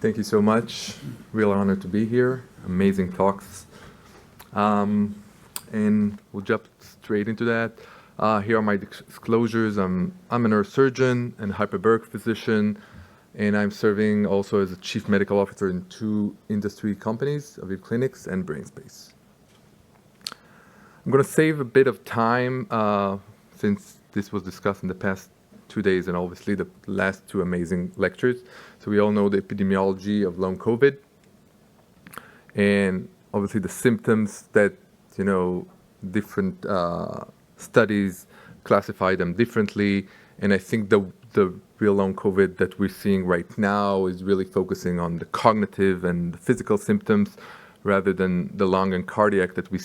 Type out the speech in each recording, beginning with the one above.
Thank you so much. Real honor to be here. Amazing talks. And we'll jump straight into that. Here are my disclosures. I'm a neurosurgeon and hyperbaric physician, and I'm serving also as a chief medical officer in 2 industry companies, Aviv Clinics and BrainSpace. I'm going to save a bit of time since this was discussed in the past 2 days and obviously the last 2 amazing lectures. So we all know the epidemiology of long COVID and obviously the symptoms that, different studies classify them differently. And I think the real long COVID that we're seeing right now is really focusing on the cognitive and the physical symptoms rather than the lung and cardiac that we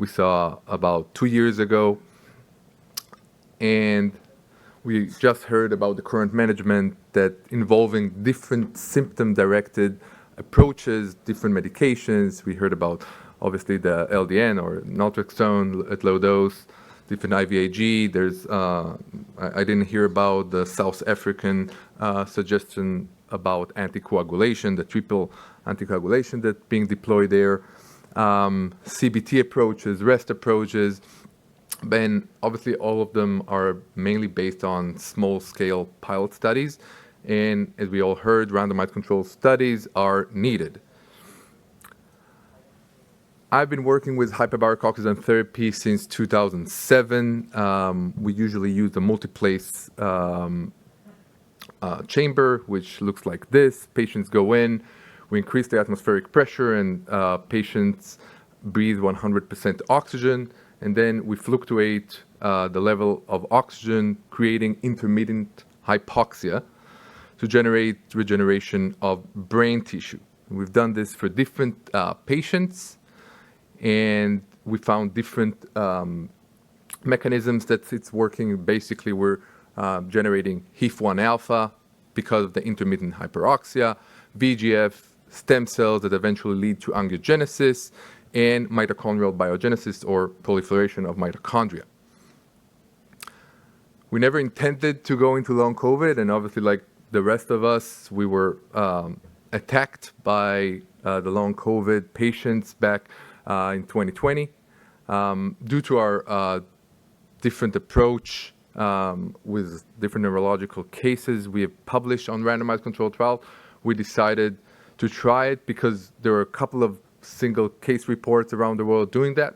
saw about 2 years ago. And we just heard about the current management that involving different symptom-directed approaches, different medications. We heard about, obviously, the LDN or naltrexone at low dose, different IVIG. I didn't hear about the South African suggestion about anticoagulation, the triple anticoagulation that's being deployed there, CBT approaches, REST approaches. Then obviously all of them are mainly based on small-scale pilot studies, and as we all heard, randomized controlled studies are needed. I've been working with hyperbaric oxygen therapy since 2007. We usually use the multiplace chamber, which looks like this. Patients go in, we increase the atmospheric pressure, and patients breathe 100% oxygen. And then we fluctuate the level of oxygen, creating intermittent hypoxia to generate regeneration of brain tissue. And we've done this for different patients, and we found different mechanisms that it's working. Basically, we're generating HIF-1 alpha because of the intermittent hyperoxia, VEGF, stem cells that eventually lead to angiogenesis, and mitochondrial biogenesis or proliferation of mitochondria. We never intended to go into long COVID, and obviously, like the rest of us, we were attacked by the long COVID patients back in 2020. Due to our different approach with different neurological cases we have published on randomized controlled trial, we decided to try it because there were a couple of single case reports around the world doing that.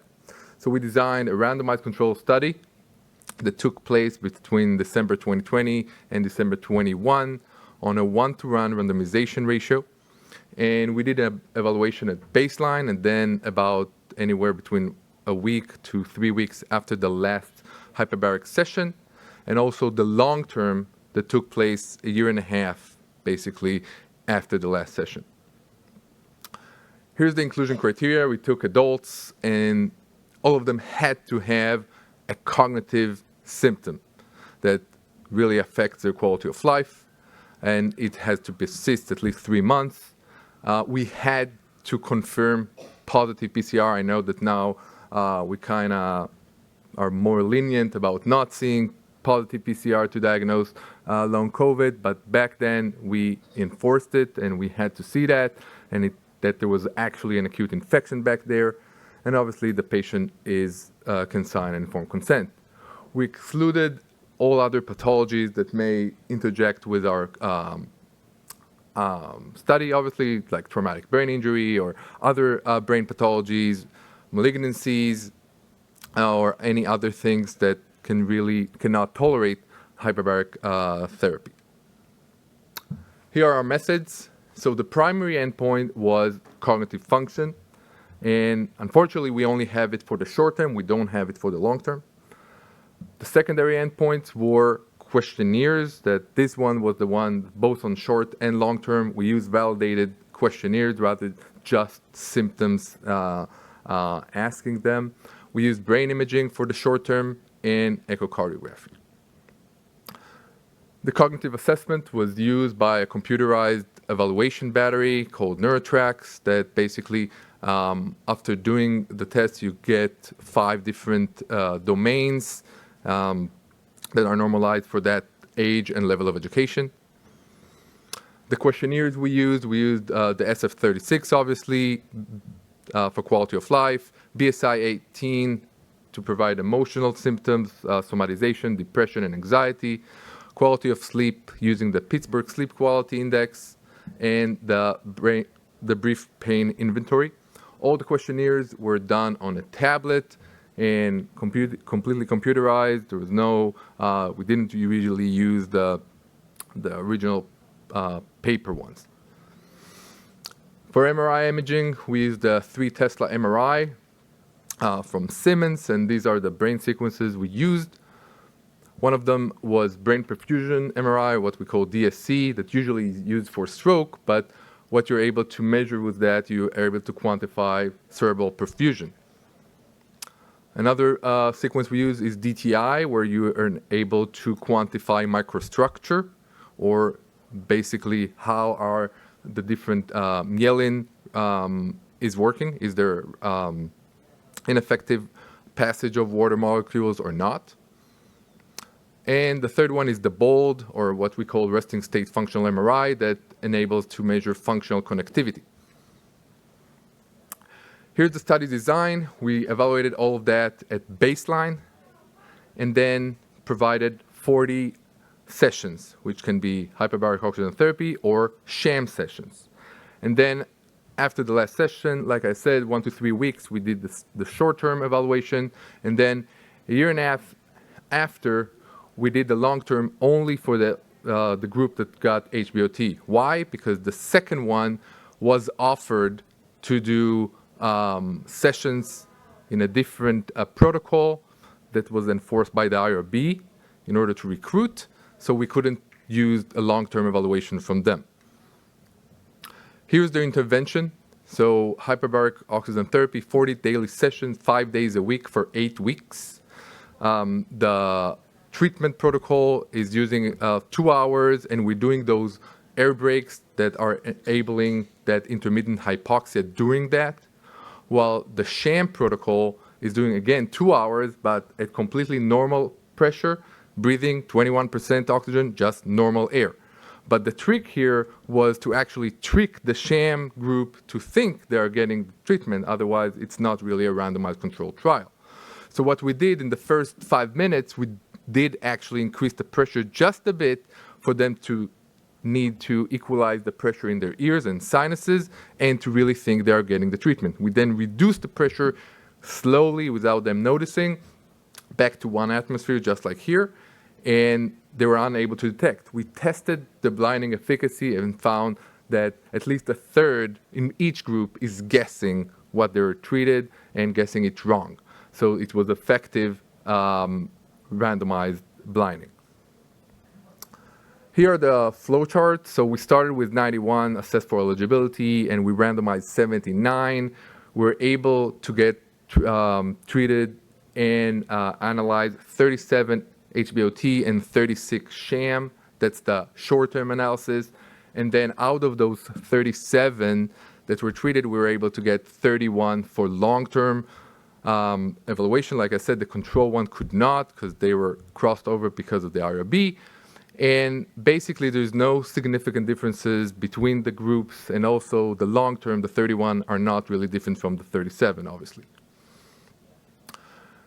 So we designed a randomized control study that took place between December 2020 and December 21 on a 1-to-1 randomization ratio. And we did an evaluation at baseline and then about anywhere between a week to 3 weeks after the last hyperbaric session, and also the long term that took place a year and a half, basically, after the last session. Here's the inclusion criteria. We took adults, and all of them had to have a cognitive symptom that really affects their quality of life, and it has to persist at least 3 months. We had to confirm positive PCR. I know that now we kind of are more lenient about not seeing positive PCR to diagnose long COVID, but back then we enforced it, and we had to see that, and that there was actually an acute infection back there, and obviously the patient can sign an informed consent. We excluded all other pathologies that may interject with our study, obviously, like traumatic brain injury or other brain pathologies, malignancies, or any other things that cannot tolerate hyperbaric therapy. Here are our methods. So the primary endpoint was cognitive function, and unfortunately we only have it for the short term, we don't have it for the long term. The secondary endpoints were questionnaires, that this one was the one both on short and long term. We used validated questionnaires rather than just symptoms asking them. We used brain imaging for the short term and echocardiography. The cognitive assessment was used by a computerized evaluation battery called NeuroTrax that basically, after doing the test, you get 5 different domains that are normalized for that age and level of education. The questionnaires we used the SF-36, obviously, for quality of life, BSI-18 to provide emotional symptoms, somatization, depression, and anxiety, quality of sleep using the Pittsburgh Sleep Quality Index, and the brief pain inventory. All the questionnaires were done on a tablet and completely computerized. There was no, we didn't usually use the original paper ones. For MRI imaging, we used the 3 Tesla MRI from Siemens, and these are the brain sequences we used. One of them was brain perfusion MRI, what we call DSC, that usually is used for stroke, but what you're able to measure with that, you are able to quantify cerebral perfusion. Another sequence we use is DTI, where you are able to quantify microstructure, or basically how are the different myelin is working. Is there ineffective passage of water molecules or not? And the third one is the BOLD, or what we call resting state functional MRI, that enables to measure functional connectivity. Here's the study design. We evaluated all of that at baseline and then provided 40 sessions, which can be hyperbaric oxygen therapy or sham sessions. And then after the last session, like I said, 1 to 3 weeks, we did the short-term evaluation. And then a year and a half after, we did the long-term only for the group that got HBOT. Why? Because the second one was offered to do sessions in a different protocol that was enforced by the IRB in order to recruit, so we couldn't use a long-term evaluation from them. Here's the intervention. So hyperbaric oxygen therapy, 40 daily sessions, 5 days a week for 8 weeks. The treatment protocol is using 2 hours, and we're doing those air breaks that are enabling that intermittent hypoxia during that, while the sham protocol is doing, again, 2 hours, but at completely normal pressure, breathing 21% oxygen, just normal air. But the trick here was to actually trick the sham group to think they are getting treatment, otherwise it's not really a randomized controlled trial. So what we did in the first 5 minutes, we did actually increase the pressure just a bit for them to need to equalize the pressure in their ears and sinuses and to really think they are getting the treatment. We then reduced the pressure slowly without them noticing back to 1 atmosphere, just like here, and they were unable to detect. We tested the blinding efficacy and found that at least a third in each group is guessing what they were treated and guessing it wrong. So it was effective randomized blinding. Here are the flow charts. So we started with 91 assessed for eligibility, and we randomized 79. We're able to get treated and analyze 37 HBOT and 36 sham. That's the short-term analysis. And then out of those 37 that were treated, we were able to get 31 for long-term evaluation. Like I said, the control one could not because they were crossed over because of the IRB. And basically, there's no significant differences between the groups, and also the long-term, the 31, are not really different from the 37, obviously.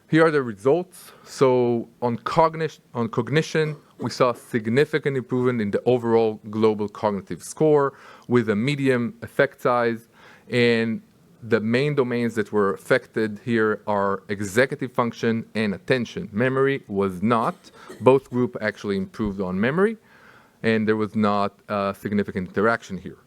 Here are the results. So on cognition, we saw significant improvement in the overall global cognitive score with a medium effect size. And the main domains that were affected here are executive function and attention. Memory was not. Both groups actually improved on memory, and there was not significant interaction here.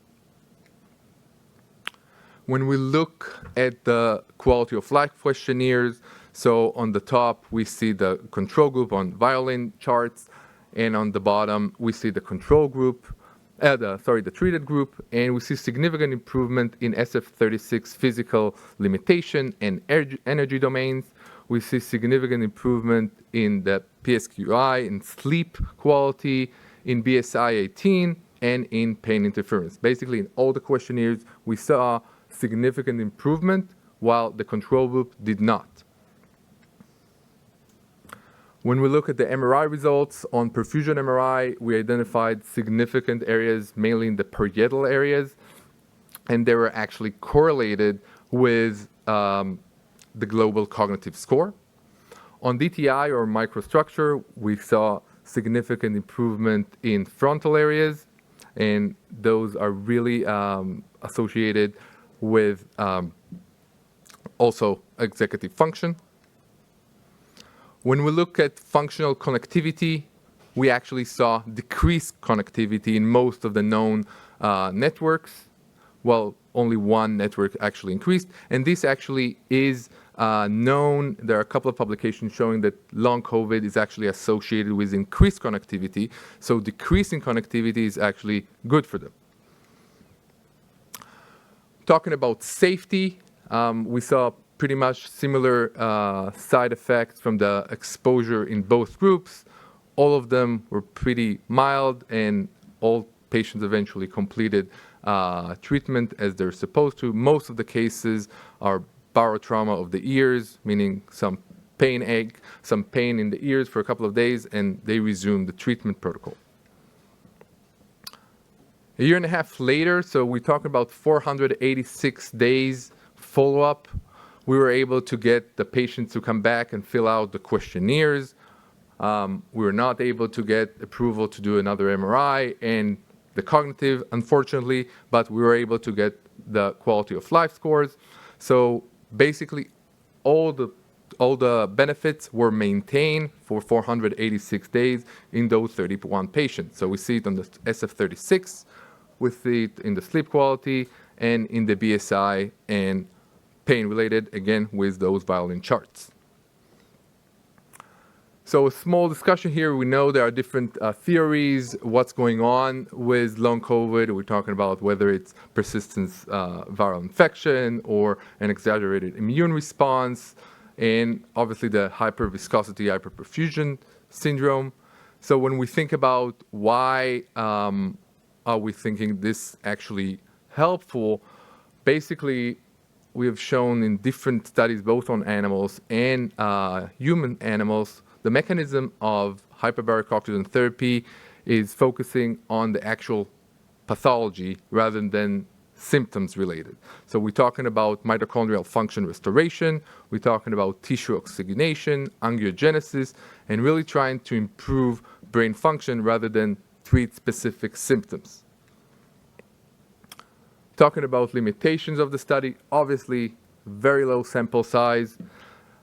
When we look at the quality of life questionnaires, so on the top, we see the control group on violin charts, and on the bottom, we see the control group, the treated group, and we see significant improvement in SF-36 physical limitation and energy domains. We see significant improvement in the PSQI, in sleep quality, in BSI-18, and in pain interference. Basically, in all the questionnaires, we saw significant improvement, while the control group did not. When we look at the MRI results on perfusion MRI, we identified significant areas, mainly in the parietal areas, and they were actually correlated with the global cognitive score. On DTI or microstructure, we saw significant improvement in frontal areas, and those are really associated with also executive function. When we look at functional connectivity, we actually saw decreased connectivity in most of the known networks. Well, only one network actually increased, and this actually is known. There are a couple of publications showing that long COVID is actually associated with increased connectivity, so decreasing connectivity is actually good for them. Talking about safety, we saw pretty much similar side effects from the exposure in both groups. All of them were pretty mild, and all patients eventually completed treatment as they're supposed to. Most of the cases are barotrauma of the ears, meaning some pain in the ears for a couple of days, and they resumed the treatment protocol. A year and a half later, so we talk about 486 days follow-up, we were able to get the patients to come back and fill out the questionnaires. We were not able to get approval to do another MRI and the cognitive, unfortunately, but we were able to get the quality of life scores. So basically, all the benefits were maintained for 486 days in those 31 patients. So we see it on the SF-36, we see it in the sleep quality, and in the BSI and pain-related, again, with those violin charts. So a small discussion here. We know there are different theories, what's going on with long COVID. We're talking about whether it's persistent viral infection or an exaggerated immune response, and obviously the hyperviscosity hyperperfusion syndrome. So when we think about why are we thinking this actually helpful, basically we have shown in different studies, both on animals and human animals, the mechanism of hyperbaric oxygen therapy is focusing on the actual pathology rather than symptoms related. So we're talking about mitochondrial function restoration, we're talking about tissue oxygenation, angiogenesis, and really trying to improve brain function rather than treat specific symptoms. Talking about limitations of the study, obviously very low sample size.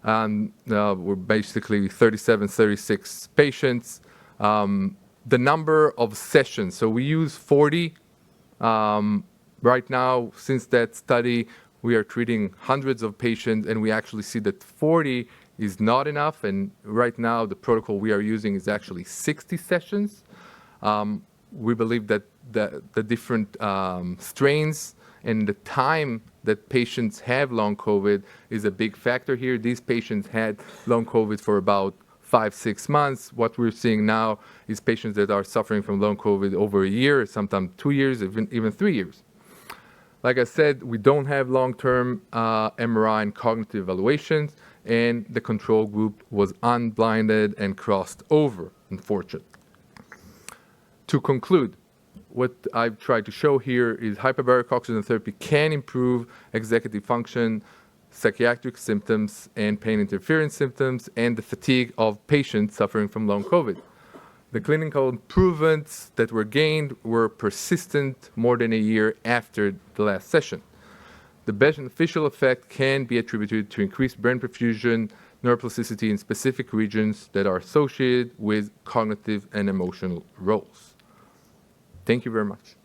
We're basically 36 patients. The number of sessions, so we use 40. Right now, since that study, we are treating hundreds of patients, and we actually see that 40 is not enough. And right now, the protocol we are using is actually 60 sessions. We believe that the different strains and the time that patients have long COVID is a big factor here. These patients had long COVID for about 5-6 months. What we're seeing now is patients that are suffering from long COVID over a year, sometimes 2 years, even 3 years. Like I said, we don't have long-term MRI and cognitive evaluations, and the control group was unblinded and crossed over, unfortunately. To conclude, what I've tried to show here is hyperbaric oxygen therapy can improve executive function, psychiatric symptoms, and pain interference symptoms, and the fatigue of patients suffering from long COVID. The clinical improvements that were gained were persistent more than a year after the last session. The beneficial effect can be attributed to increased brain perfusion, neuroplasticity in specific regions that are associated with cognitive and emotional roles. Thank you very much.